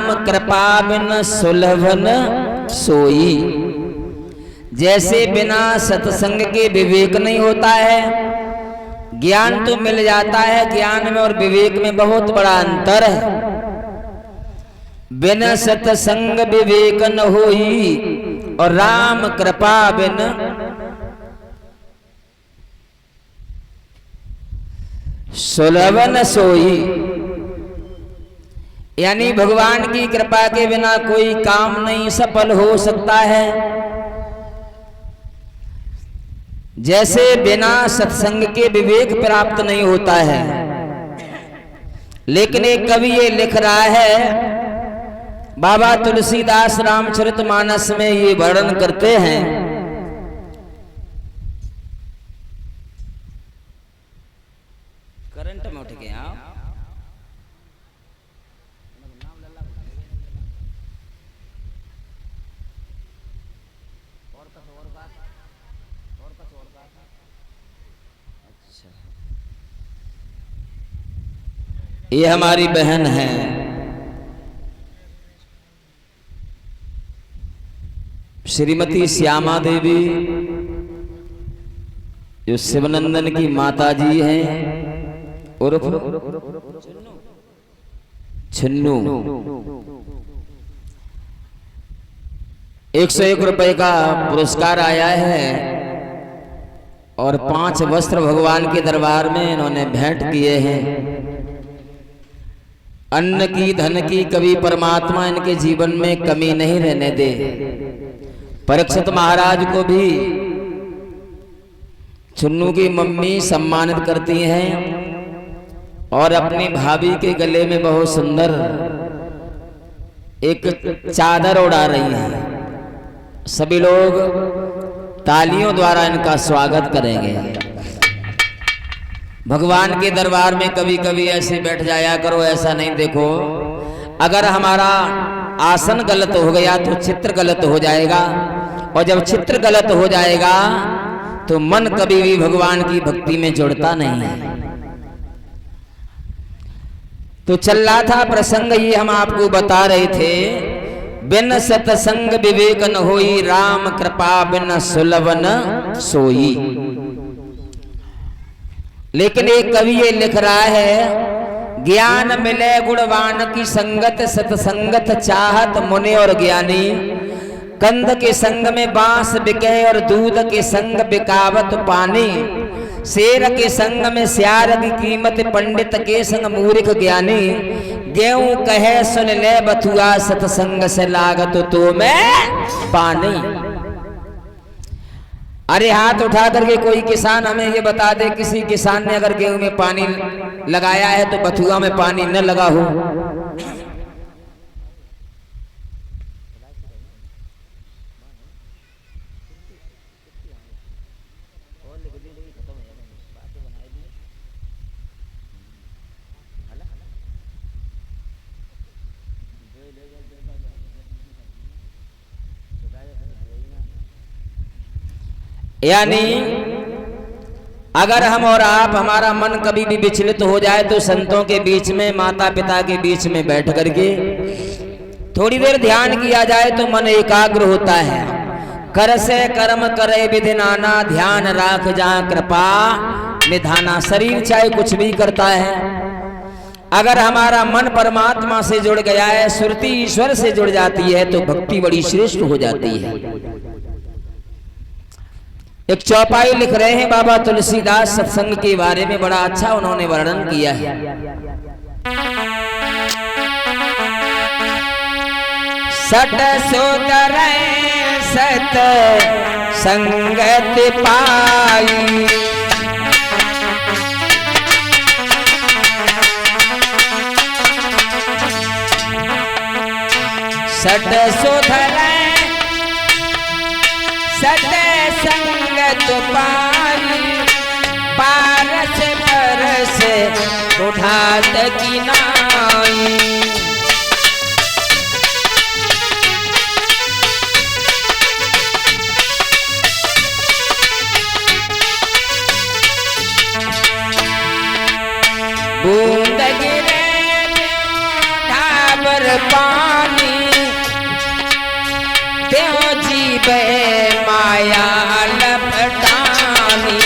राम कृपा बिन सुलभन सोई। जैसे बिना सत्संग के विवेक नहीं होता है, ज्ञान तो मिल जाता है, ज्ञान में और विवेक में बहुत बड़ा अंतर है। बिन सत्संग विवेक न होई और राम कृपा बिन सुलभन सोई। यानी भगवान की कृपा के बिना कोई काम नहीं सफल हो सकता है। जैसे बिना सत्संग के विवेक प्राप्त नहीं होता है। लेकिन एक कवि ये लिख रहा है, बाबा तुलसीदास रामचरितमानस में ये वर्णन करते हैं, करंट में उठ गया ये हमारी बहन है, श्रीमती श्यामा देवी, जो शिवनंदन की माता जी हैं और छिन्नू। 101 रुपए का पुरस्कार आया है और 5 वस्त्र भगवान के दरबार में इन्होंने भेंट किए हैं। अन्न की धन की कभी परमात्मा इनके जीवन में कमी नहीं रहने दे। परीक्षित महाराज को भी चुन्नू की मम्मी सम्मानित करती हैं और अपनी भाभी के गले में बहुत सुंदर एक चादर उड़ा रही हैं। सभी लोग तालियों द्वारा इनका स्वागत करेंगे। भगवान के दरबार में कभी कभी ऐसे बैठ जाया करो, ऐसा नहीं देखो अगर हमारा आसन गलत हो गया तो चित्र गलत हो जाएगा, और जब चित्र गलत हो जाएगा तो मन कभी भी भगवान की भक्ति में जुड़ता नहीं है। तो चल रहा था प्रसंग, ये हम आपको बता रहे थे, बिन सत्संग विवेक न होई, राम कृपा बिन सुलभन सोई। लेकिन एक कवि ये लिख रहा है, ज्ञान मिले गुणवान की संगत, सत्संगत चाहत मुनि और ज्ञानी। कंद के संग में बांस बिके और दूध के संग बिकावत पानी। शेर के संग में सियार की कीमत, पंडित के संग मूर्ख ज्ञानी। गेहूं कहे सुन ले बथुआ, सत्संग से लागत तो मैं पानी। अरे हाथ उठा करके कोई किसान हमें ये बता दे, किसी किसान ने अगर गेहूं में पानी लगाया है तो बथुआ में पानी न लगा हो। यानी अगर हम और आप, हमारा मन कभी भी विचलित हो जाए तो संतों के बीच में, माता पिता के बीच में बैठ करके थोड़ी देर ध्यान किया जाए तो मन एकाग्र होता है। कर से कर्म करे विधि नाना, ध्यान राख जहाँ कृपा निधाना। शरीर चाहे कुछ भी करता है, अगर हमारा मन परमात्मा से जुड़ गया है, सुरती ईश्वर से जुड़ जाती है तो भक्ति बड़ी श्रेष्ठ हो जाती है। एक चौपाई लिख रहे हैं बाबा तुलसीदास सत्संग के बारे में, बड़ा अच्छा उन्होंने वर्णन किया है। सट सोदर सत संगत पाई, सट सोदर सत संगत पाई। पारस परस उठात की नाई, बूंद गिरे ढाबर पानी। जीवे माया लपटानी।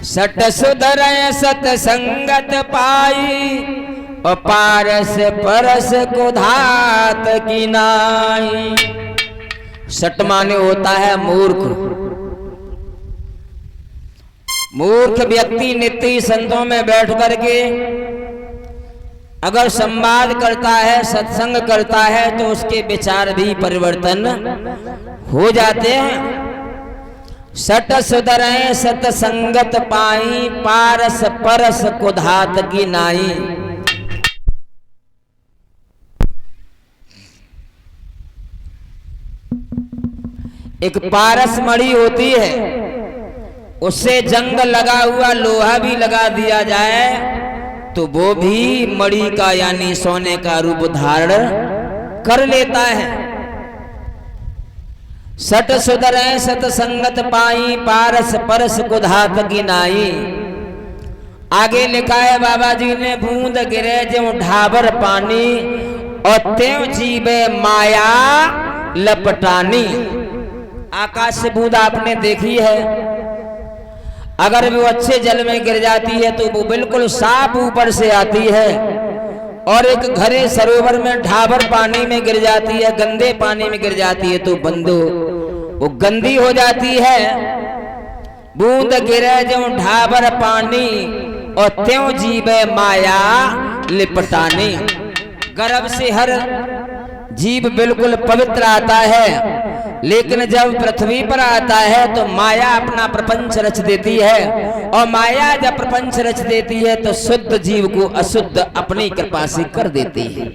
सट सुधर सतसंगत पाई और पारस परस को धात की नाई। सट माने होता है मूर्ख। मूर्ख व्यक्ति नित्य संतों में बैठ करके अगर संवाद करता है, सत्संग करता है, तो उसके विचार भी परिवर्तन हो जाते हैं। सट सुधर सतसंगत पाई पारस परस को धात की नाई। एक पारस मणि होती है, उससे जंग लगा हुआ लोहा भी लगा दिया जाए तो वो भी मणि का यानी सोने का रूप धारण कर लेता है। सट सुधर सतसंगत पाई पारस परस को धात की नाई। आगे लिखा है बाबा जी ने, बूंद गिरे जो ढाबर पानी और त्यों जीवे माया लपटानी। आकाश से बूंद आपने देखी है, अगर वो अच्छे जल में गिर जाती है तो वो बिल्कुल साफ ऊपर से आती है, और एक घरे सरोवर में ढाबर पानी में गिर जाती है, गंदे पानी में गिर जाती है तो बंदो वो गंदी हो जाती है। बूंद गिरे जो ढाबर पानी और त्यों जीवे माया लिपटानी। गर्भ से हर जीव बिल्कुल पवित्र आता है, लेकिन जब पृथ्वी पर आता है तो माया अपना प्रपंच रच देती है, और माया जब प्रपंच रच देती है तो शुद्ध जीव को अशुद्ध अपनी कृपा से कर देती है।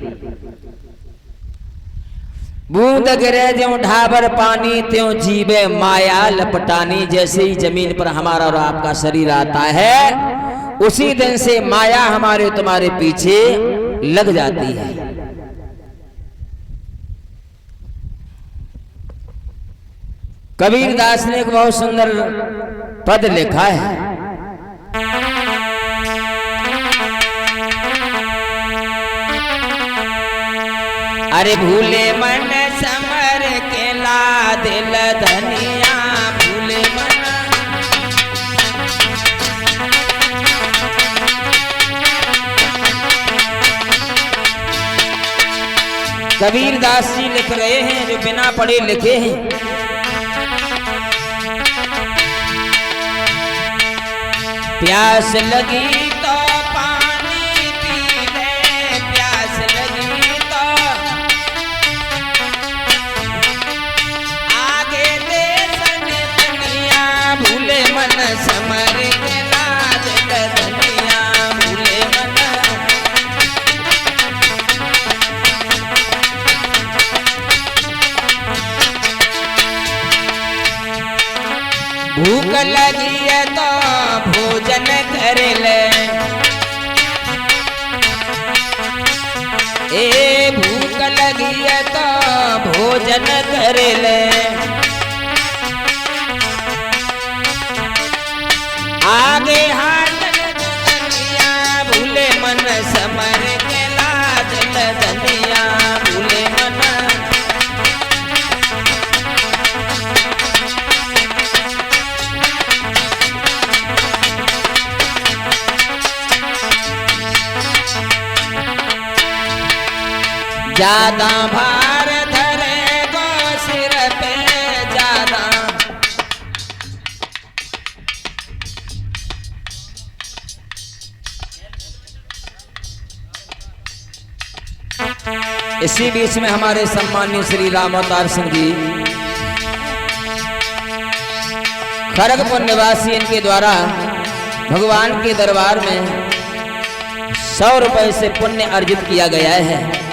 बूंद गिरे ज्यों ढाबर पानी त्यों जीवे माया लपटानी। जैसे ही जमीन पर हमारा और आपका शरीर आता है, उसी दिन से माया हमारे तुम्हारे पीछे लग जाती है। कबीर दास ने एक बहुत सुंदर पद लिखा है, अरे भूले मन समर के ला दिल धनिया, भूले मन। कबीर दास जी लिख रहे हैं जो बिना पढ़े लिखे हैं। प्यास लगी तो पानी पी ले, प्यास लगी तो आगे दे दुनिया, भूले मन समर के लाज दुनिया, भूले मन। भूख लगी है तो भोजन कर ले, ए भूख लगी है तो भोजन कर ले। आगे हाथ दुनिया, भूले मन समर के लाज दुनिया, भूले मन। ज्यादा भार धरे गो सिर पे ज्यादा, इसी बीच में हमारे सम्मानीय श्री राम अवतार सिंह जी खड़गपुर निवासी, इनके द्वारा भगवान के दरबार में 100 रुपए से पुण्य अर्जित किया गया है।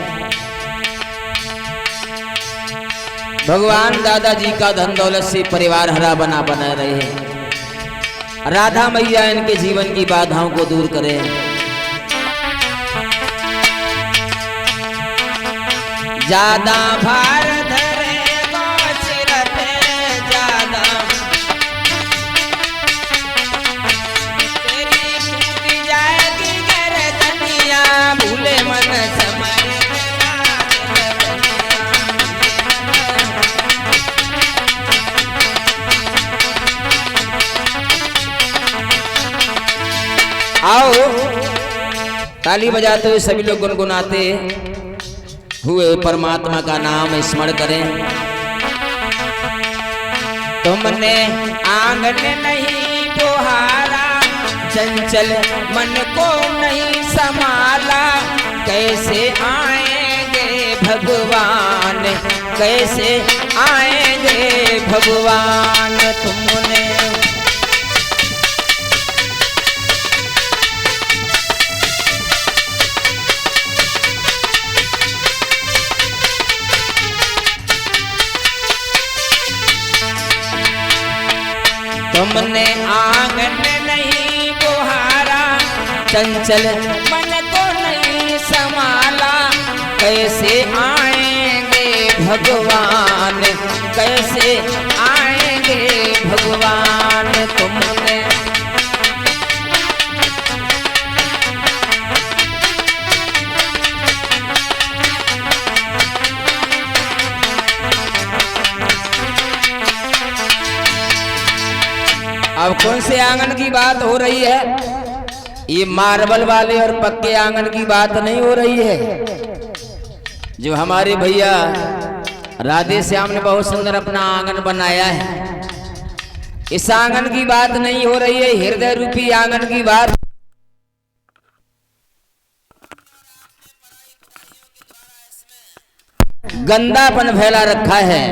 भगवान दादाजी का धन दौलत से परिवार हरा बना बना रहे हैं। राधा मैया इनके जीवन की बाधाओं को दूर करे। ज्यादा भार धरे गो सिर पे ज्यादा, तेरी आओ ताली बजाते हुए सभी लोग गुनगुनाते हुए परमात्मा का नाम स्मरण करें। तुमने आंगन नहीं बुहारा, चंचल मन को नहीं संभाला, कैसे आएंगे भगवान, कैसे आएंगे भगवान। तुमने तुमने आंगन नहीं बुहारा, चंचल मन को नहीं संभाला, कैसे आएंगे भगवान, कैसे आएंगे भगवान। तुमने अब कौन से आंगन की बात हो रही है? ये मार्बल वाले और पक्के आंगन की बात नहीं हो रही है। जो हमारे भैया राधे श्याम ने बहुत सुंदर अपना आंगन बनाया है, इस आंगन की बात नहीं हो रही है, हृदय रूपी आंगन की बात। गंदापन फैला रखा है,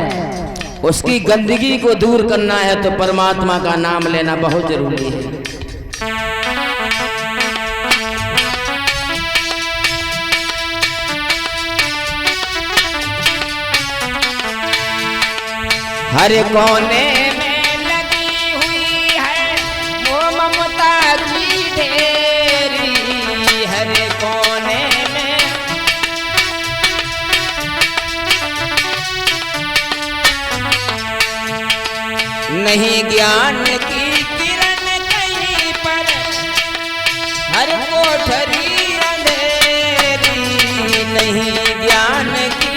उसकी गंदगी को दूर करना है तो परमात्मा का नाम लेना बहुत जरूरी है। हर कोने में लगी हुई है वो ममता की ढेरी, हर कोने में नहीं ज्ञान की किरण कहीं पर, हर कोठरी अंधेरी, नहीं ज्ञान की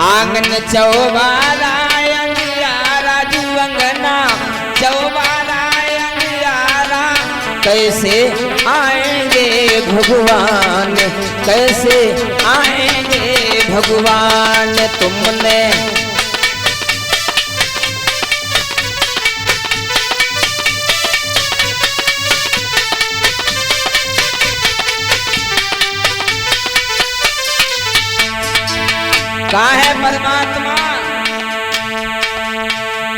आंगन चौबारा अंगारा, जुअंगना चौबारा अंगारा, कैसे आएंगे भगवान, कैसे आएंगे भगवान। तुमने कहा है परमात्मा,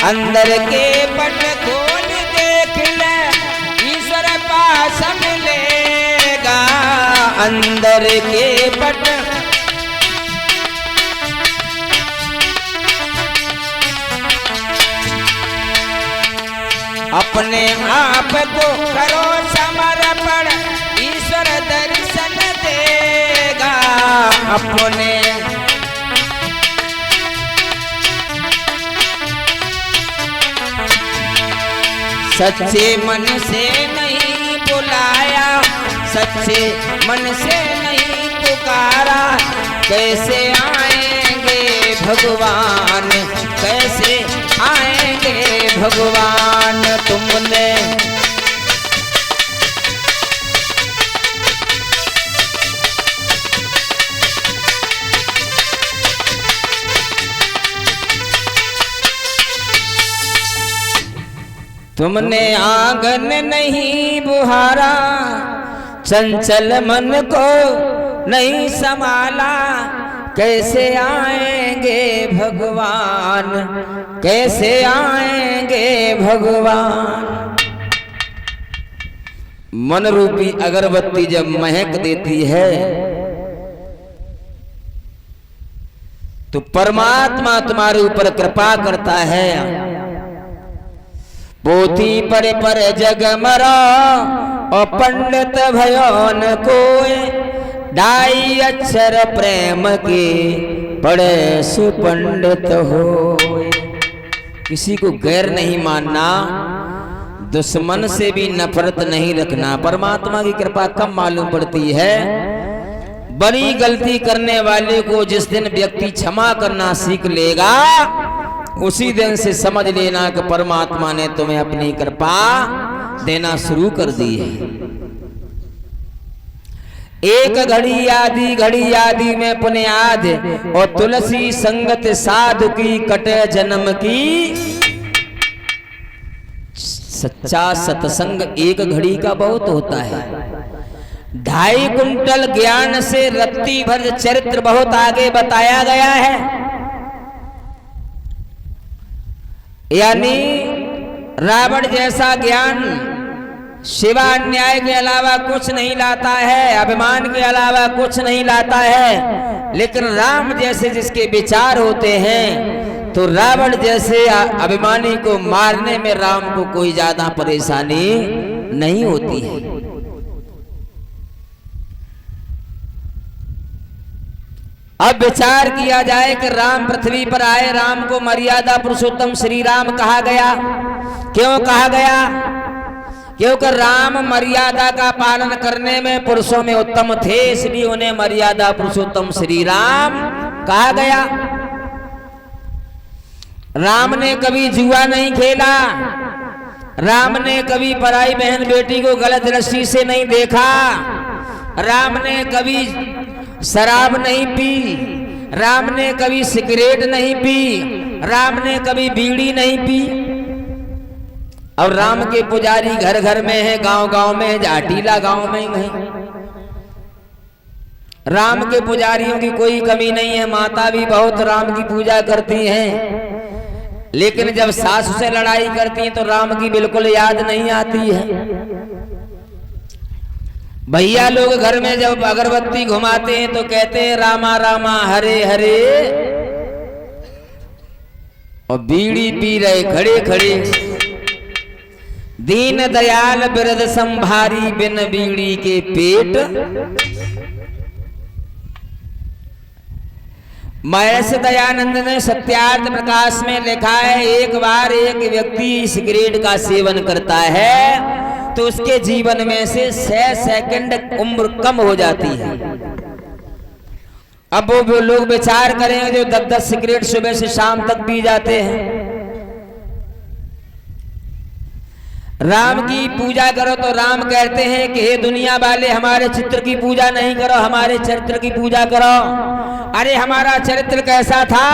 अंदर के पट खोल देख ले, ईश्वर पास मिलेगा, अंदर के पट अपने आप को करो समर्पण, ईश्वर दर्शन देगा, अपने सच्चे मन से नहीं बुलाया, सच्चे मन से नहीं पुकारा, कैसे आएंगे भगवान, कैसे आएंगे भगवान। तुमने तुमने आंगन नहीं बुहारा, चंचल मन को नहीं संभाला, कैसे आएंगे भगवान, कैसे आएंगे भगवान। मन रूपी अगरबत्ती जब महक देती है तो परमात्मा तुम्हारे ऊपर कृपा करता है। पोथी पर जग मरा और पंडित भयोन कोय, ढाई अक्षर प्रेम के पढ़े सुपंडित हो। किसी को गैर नहीं मानना, दुश्मन से भी नफरत नहीं रखना। परमात्मा की कृपा कब मालूम पड़ती है? बड़ी गलती करने वाले को जिस दिन व्यक्ति क्षमा करना सीख लेगा उसी दिन से समझ लेना कि परमात्मा ने तुम्हें अपनी कृपा देना शुरू कर दी है। एक घड़ी आदि में पुण्याद और तुलसी संगत साधु की कटे जन्म की। सच्चा सत्संग एक घड़ी का बहुत होता है। 2.5 कुंटल ज्ञान से रत्ती भर चरित्र बहुत आगे बताया गया है। यानी रावण जैसा ज्ञान शिवा अन्याय के अलावा कुछ नहीं लाता है, अभिमान के अलावा कुछ नहीं लाता है। लेकिन राम जैसे जिसके विचार होते हैं तो रावण जैसे अभिमानी को मारने में राम को कोई ज्यादा परेशानी नहीं होती है। अब विचार किया जाए कि राम पृथ्वी पर आए, राम को मर्यादा पुरुषोत्तम श्री राम कहा गया। क्यों कहा गया? क्योंकि राम मर्यादा का पालन करने में पुरुषों में उत्तम थे, इसलिए उन्हें मर्यादा पुरुषोत्तम श्री राम कहा गया। राम ने कभी जुआ नहीं खेला, राम ने कभी पराई बहन बेटी को गलत दृष्टि से नहीं देखा, राम ने कभी शराब नहीं पी, राम ने कभी सिगरेट नहीं पी, राम ने कभी बीड़ी नहीं पी। और राम के पुजारी घर घर में है, गांव गांव में है, जाटीला गांव में है। राम के पुजारियों की कोई कमी नहीं है, माता भी बहुत राम की पूजा करती हैं। लेकिन जब सासु से लड़ाई करती हैं तो राम की बिल्कुल याद नहीं आती है। भैया लोग घर में जब अगरबत्ती घुमाते हैं तो कहते हैं रामा रामा हरे हरे, और बीड़ी पी रहे खड़े खड़े। दीन दयाल बिरद संभारी बिन बीड़ी के पेट। महेश दयानंद ने सत्यार्थ प्रकाश में लिखा है, एक बार एक व्यक्ति सिगरेट का सेवन करता है तो उसके जीवन में से 6 सेकंड उम्र कम हो जाती है। अब वो लोग विचार करेंगे जो 10-10 सिगरेट सुबह से शाम तक पी जाते हैं। राम की पूजा करो तो राम कहते हैं कि हे दुनिया वाले, हमारे चित्र की पूजा नहीं करो, हमारे चरित्र की पूजा करो। अरे हमारा चरित्र कैसा था?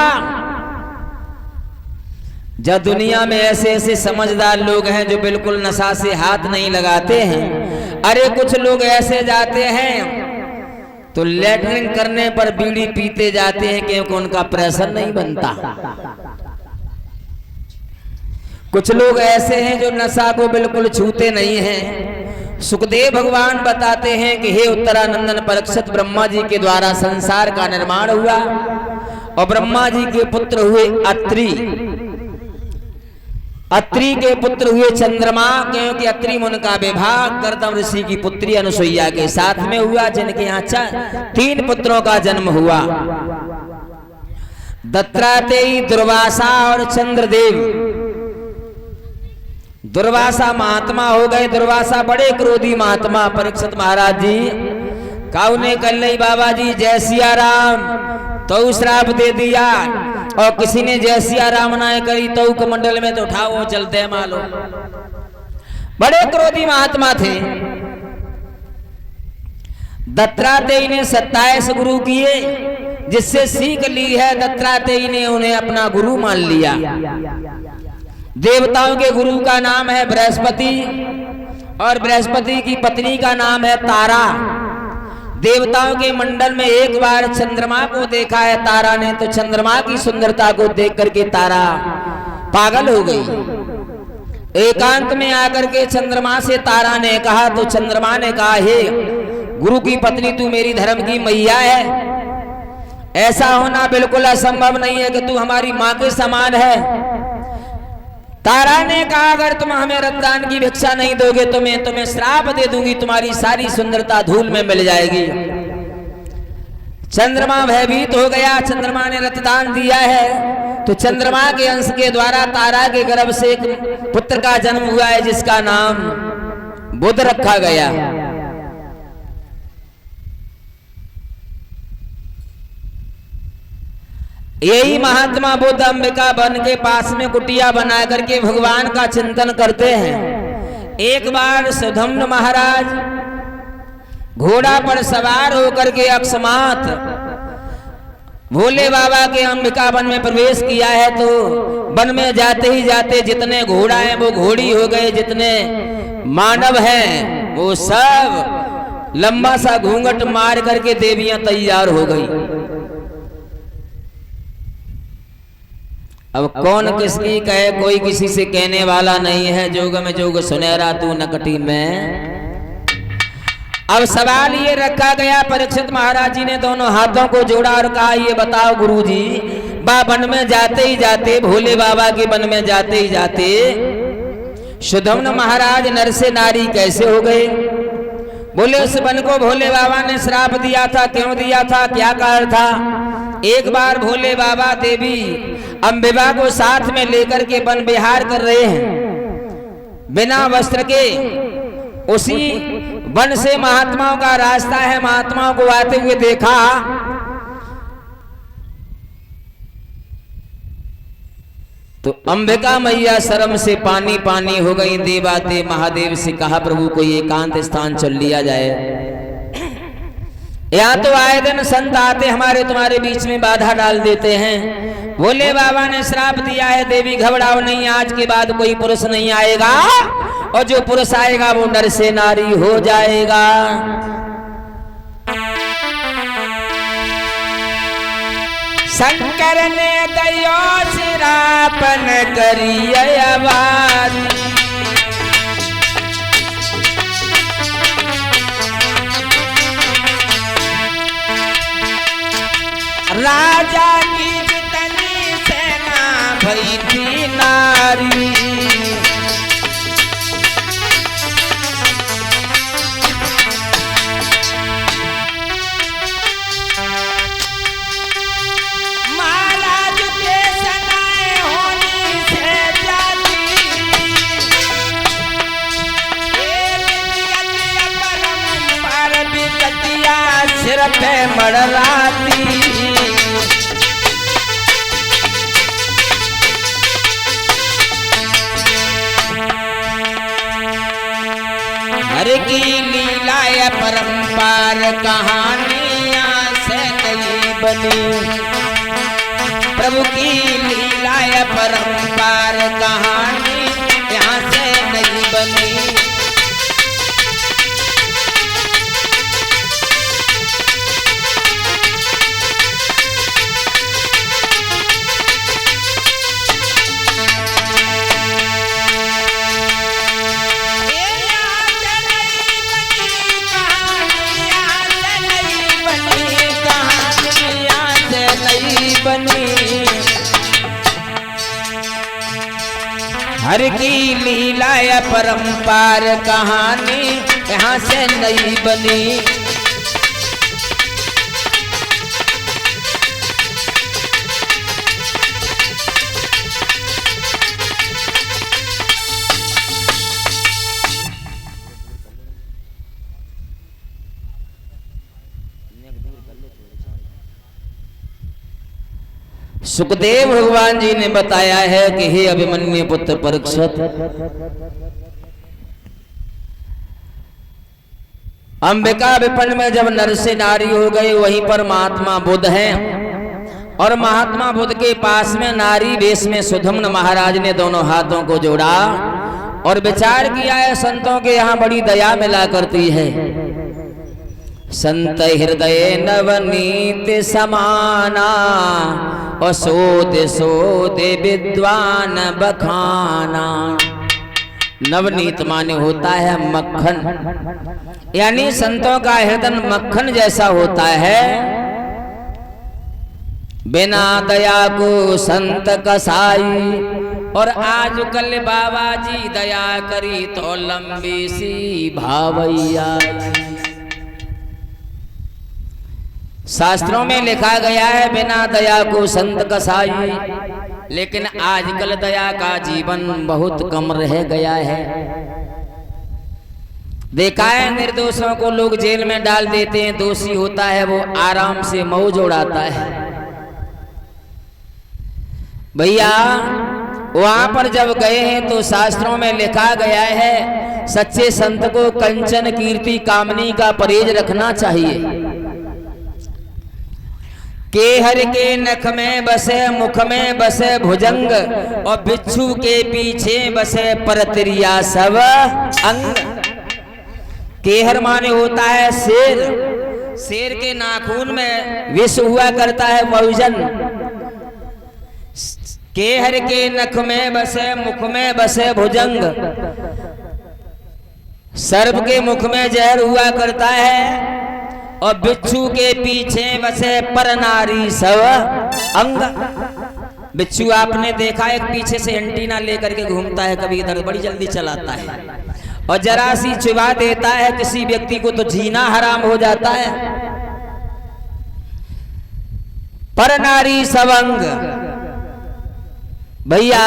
जब दुनिया में ऐसे ऐसे समझदार लोग हैं जो बिल्कुल नशा से हाथ नहीं लगाते हैं। अरे कुछ लोग ऐसे जाते हैं तो लैट्रिन करने पर बीड़ी पीते जाते हैं क्योंकि उनका प्रेशर नहीं बनता। कुछ लोग ऐसे हैं जो नशा को बिल्कुल छूते नहीं हैं। सुखदेव भगवान बताते हैं कि हे उत्तरानंदन परीक्षित, ब्रह्मा जी के द्वारा संसार का निर्माण हुआ और ब्रह्मा जी के पुत्र हुए अत्रि। अत्रि के पुत्र हुए चंद्रमा, क्योंकि अत्रि मुनि का विवाह गर्दम ऋषि की पुत्री अनुसुईया के साथ में हुआ, जिनके यहाँ 3 पुत्रों का जन्म हुआ, दत्तात्रेय, दुर्वासा और चंद्रदेव। दुर्वासा महात्मा हो गए। दुर्वासा बड़े क्रोधी महात्मा। परीक्षित महाराज जी काउने कल्लई बाबा जी जय सिया राम तो श्राप दे दिया, और किसी ने जय सिया राम ना करी तो कमंडल में तो उठाओ चलते मालो। बड़े क्रोधी महात्मा थे। दत्तात्रेय ने 27 गुरु किए, जिससे सीख ली है दत्तात्रेय ने उन्हें अपना गुरु मान लिया। देवताओं के गुरु का नाम है बृहस्पति और बृहस्पति की पत्नी का नाम है तारा। देवताओं के मंडल में एक बार चंद्रमा को देखा है तारा ने, तो चंद्रमा की सुंदरता को देख करके तारा पागल हो गई। एकांत में आकर के चंद्रमा से तारा ने कहा, तो चंद्रमा ने कहा, हे गुरु की पत्नी, तू मेरी धर्म की मैया है, ऐसा होना बिल्कुल असंभव नहीं है कि तू हमारी माँ के समान है। तारा ने कहा, अगर तुम हमें रतदान की भिक्षा नहीं दोगे तो मैं तुम्हें श्राप दे दूंगी, तुम्हारी सारी सुंदरता धूल में मिल जाएगी। चंद्रमा भयभीत हो गया। चंद्रमा ने रतदान दिया है तो चंद्रमा के अंश के द्वारा तारा के गर्भ से एक पुत्र का जन्म हुआ है, जिसका नाम बुध रखा गया। यही महात्मा बुद्ध अंबिका वन के पास में कुटिया बना करके भगवान का चिंतन करते हैं। एक बार सुधम्न महाराज घोड़ा पर सवार होकर के अकस्मात भोले बाबा के अंबिका वन में प्रवेश किया है, तो वन में जाते ही जाते जितने घोड़ा हैं वो घोड़ी हो गए, जितने मानव हैं वो सब लंबा सा घूंघट मार करके देवियां तैयार हो गई। अब कौन किसकी कहे, कोई किसी से कहने वाला नहीं है। जोग में जोग सुनहरा तू नकटी में। अब सवाल ये रखा गया, परीक्षित महाराज जी ने दोनों हाथों को जोड़ा और कहा ये बताओ गुरुजी, वन में जाते ही जाते, भोले बाबा के वन में जाते ही जाते सुधम्न महाराज नर से नारी कैसे हो गए? बोले उस वन को भोले बाबा ने श्राप दिया था। क्यों दिया था, क्या कारण था? एक बार भोले बाबा देवी अंबिका को साथ में लेकर के वन विहार कर रहे हैं बिना वस्त्र के। उसी वन से महात्माओं का रास्ता है, महात्माओं को आते हुए देखा तो अंबिका मैया शर्म से पानी पानी हो गई। देवादेव महादेव से कहा प्रभु कोई एकांत स्थान चल लिया जाए, यहाँ तो आए दिन संत आते हमारे तुम्हारे बीच में बाधा डाल देते हैं। भोले बाबा ने श्राप दिया है, देवी घबराओ नहीं, आज के बाद कोई पुरुष नहीं आएगा और जो पुरुष आएगा वो नर से नारी हो जाएगा। शंकर ने दयो श्रापन करी आवाज, राजा की जितनी सेना भई थी नारी, महाराज के सनाए होनी से जाती, एक परम पर विकटिया सिर पे मड़राती, हर की लीला या परंपार कहानियां से नहीं बनी, प्रभु की लीला या परंपार कहानी यहाँ से नहीं बनी। हर की लीला या परंपार कहानी यहाँ से नहीं बनी। सुखदेव भगवान जी ने बताया है कि हे अभिमन्यु पुत्र परीक्षित, अंबिका विपन में जब नर से नारी हो गई, वहीं पर महात्मा बुद्ध हैं और महात्मा बुद्ध के पास में नारी वेश में सुधम्न महाराज ने दोनों हाथों को जोड़ा और विचार किया है संतों के यहाँ बड़ी दया मिला करती है। संत हृदय नवनीत समाना और सोते सोते विद्वान बखाना। नवनीत माने होता है मक्खन, यानी संतों का हृदय मक्खन जैसा होता है। बिना दया को संत कसाई, और आजकल बाबा जी दया करी तो लंबी सी भावैया। शास्त्रों में लिखा गया है बिना दया को संत कसाई, लेकिन आजकल दया का जीवन बहुत कम रह गया है। देखा है निर्दोषों को लोग जेल में डाल देते हैं, दोषी होता है वो आराम से मौज उड़ाता है। भैया वहां पर जब गए हैं तो शास्त्रों में लिखा गया है सच्चे संत को कंचन कीर्ति कामनी का परहेज रखना चाहिए। केहर के नख में बसे मुख में बसे भुजंग और बिच्छू के पीछे बसे परत्रिया सब अंग। केहर माने होता है शेर, शेर के नाखून में विष हुआ करता है बहुजन। केहर के नख में बसे मुख में बसे भुजंग, सर्प के मुख में जहर हुआ करता है और बिच्छू के पीछे बसे पर नारी सब अंग। बिच्छू आपने देखा एक पीछे से एंटीना लेकर के घूमता है, कभी इधर बड़ी जल्दी चलाता है और जरा सी चुबा देता है किसी व्यक्ति को तो जीना हराम हो जाता है। पर नारी सब अंग। भैया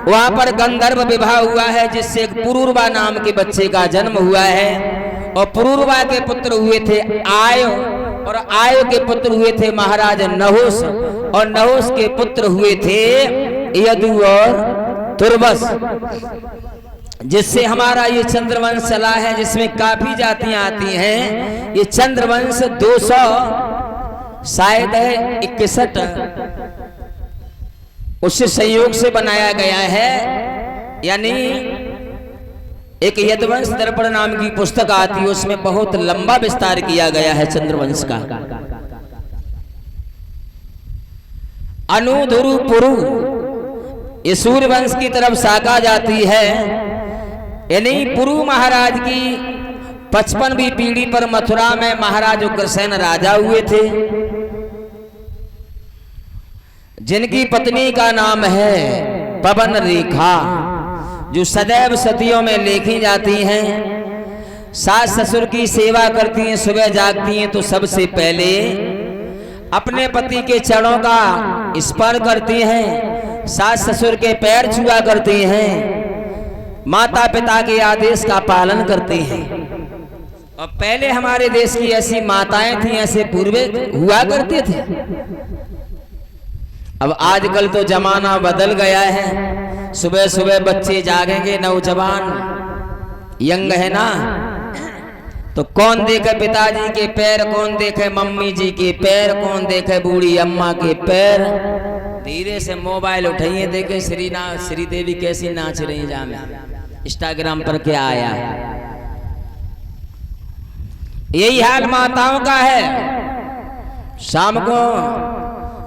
वहां पर गंधर्व विवाह हुआ है जिससे एक पुरूरवा नाम के बच्चे का जन्म हुआ है और पुरूरवा के पुत्र हुए थे आयो और आयो के पुत्र हुए थे महाराज नहुस और नहुस के पुत्र हुए थे यदु और तुर्बस, जिससे हमारा ये चंद्रवंश चला है जिसमें काफी जातियां आती हैं। ये चंद्रवंश 200 शायद है 61 उससे संयोग से बनाया गया है। यानी एक यदुवंश दर्पण नाम की पुस्तक आती है उसमें बहुत लंबा विस्तार किया गया है चंद्रवंश का। अनुधुरु पुरु ये सूर्यवंश की तरफ शाखा जाती है। यानी पुरु महाराज की 55वीं पीढ़ी पर मथुरा में महाराज उग्रसेन राजा हुए थे, जिनकी पत्नी का नाम है पवन रेखा, जो सदैव सतियों में लिखी जाती हैं। सास ससुर की सेवा करती हैं, सुबह जागती हैं तो सबसे पहले अपने पति के चरणों का स्पर्श करती हैं, सास ससुर के पैर छुआ करती हैं, माता पिता के आदेश का पालन करती हैं। और पहले हमारे देश की ऐसी माताएं थी, ऐसे पूर्वज हुआ करते थे। अब आजकल तो जमाना बदल गया है, सुबह सुबह बच्चे जागेंगे, नौजवान यंग है ना, तो कौन देखे पिताजी के पैर, कौन देखे मम्मी जी के पैर, कौन देखे बूढ़ी अम्मा के पैर। धीरे से मोबाइल उठाइए, देखे श्रीदेवी कैसी नाच रही जामे, इंस्टाग्राम पर क्या आया। यही हाल माताओं का है। शाम को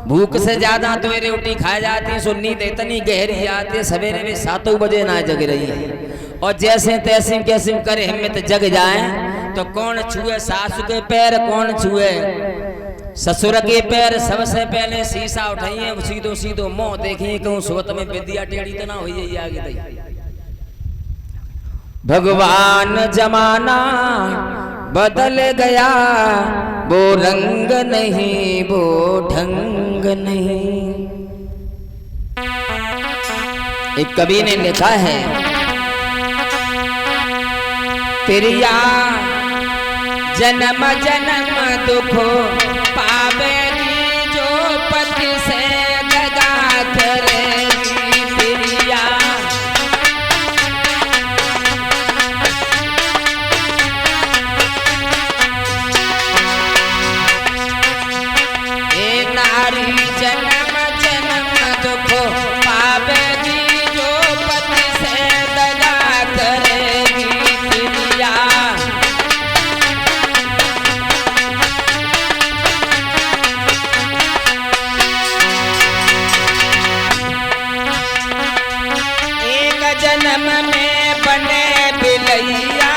भूख से ज्यादा तो रोटी खा जाती है, सो नींद इतनी गहरी आती है, सवेरे में 7 बजे ना जग रही है। और जैसे तैसे कैसे करे हिम्मत जग जाए तो कौन छुए सासू के पैर, कौन छुए ससुर के पैर। सबसे पहले शीशा उठाइए, सीधो सीधो मुंह देखिए, कहूँ सुबह में विद्या टेढ़ी तो ना हुई आगे दई। भगवान जमाना बदल गया, वो रंग नहीं वो ढंग नहीं। एक कवि ने लिखा है, प्रिया जन्म जन्म दुख पावेगी, जो पति से दगा करेगी प्रिया। जन्म जन्म दुख पावेगी, जो पति से दगा करेगी प्रिया। एक जन्म में बने बिलैया,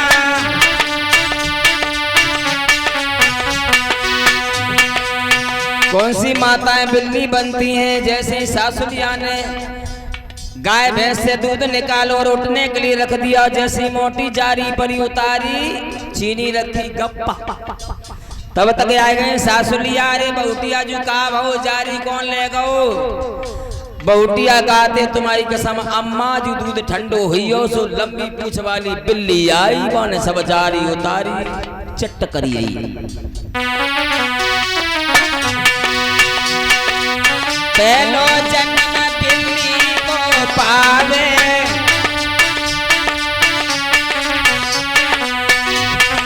कौन सी माताएं बिल्ली बनती हैं। जैसे सासुलिया ने गाय भैंस से दूध निकालो और उठने के लिए रख दिया, जैसी मोटी जारी परी उतारी, चीनी रखी गप्पा, तब तक आ गए सासुलिया। अरे बहुटिया जो का भाव जारी कौन ले गो। बहुटिया कहते तुम्हारी कसम अम्मा जो दूध ठंडो हुई हो, सो लंबी पूछ वाली बिल्ली आई, बन सब जारी उतारी चट करी। पहलो जन्म पावे,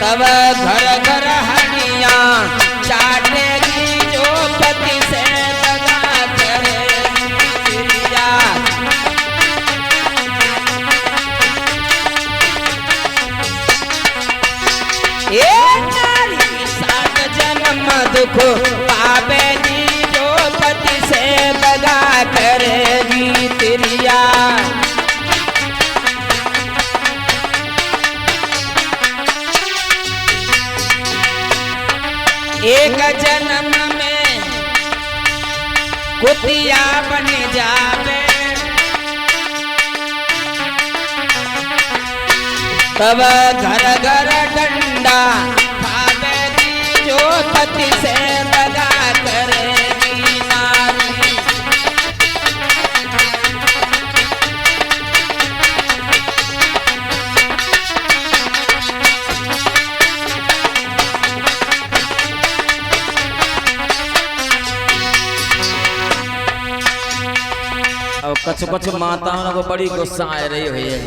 तब घर घर हनिया चाटेगी जो पति से दगा करेगी प्रिया। ये नारी सात जन्म दुख पावेगी जो पति से दगा करेगी प्रिया। एक जन्म में कुतिया बन जावे, तब घर घर डंडा खावेगी जो पति से दगा करेगी नारी। और कछु कछु माताओं को बड़ी गुस्सा आ रही हुई है,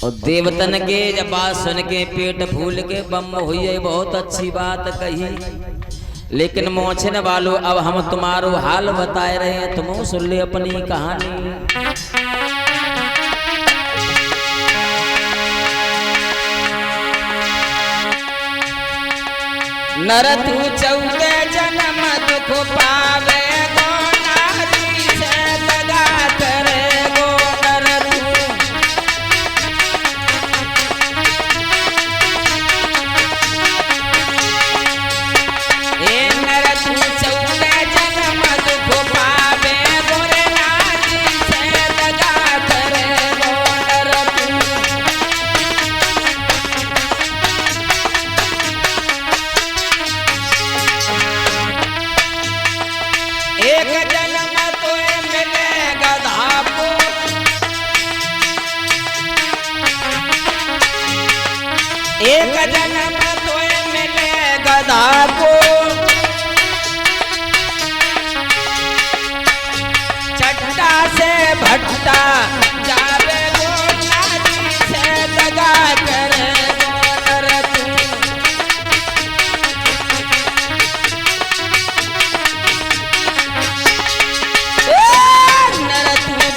और देवतन के जब बात सुन के पेट फूल के बम हुई है। बहुत अच्छी बात कही, लेकिन मोछन वालों अब हम तुम्हारो हाल बताए रहे हैं, तुम सुन ले अपनी कहानी। नर तू 14 जन्म दुख पावे गो, नारी से दगा करे गो नर तू। ए नर तू 14 जन्म दुख पावे गो, नारी से दगा करे गो नर तू। एक जन्म तो मिले गधा को, एक जन्म तो मिले गधा को, चट्टा से भट्टा जावे गो, नारी से दगा करे गो नर तू।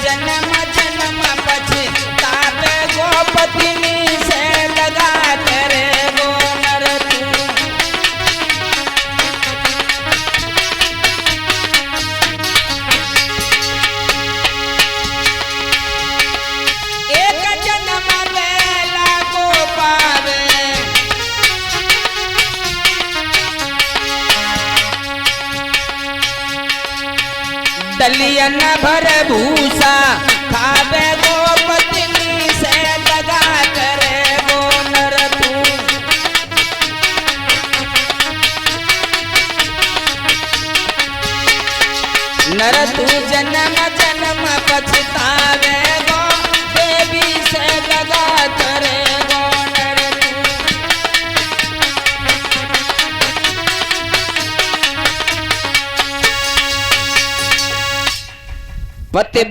जन्म जन्म पछतावे गो, पत्नी से दगा करे गो नर तू। एक जन्म बेला को पावे, दलियन भर भूसा खावे गो, पत्नी से दगा करे गो नर तू। नर तू जन्म जन्म पछतावे गो, देवी से दगा करे गो नर तू। पति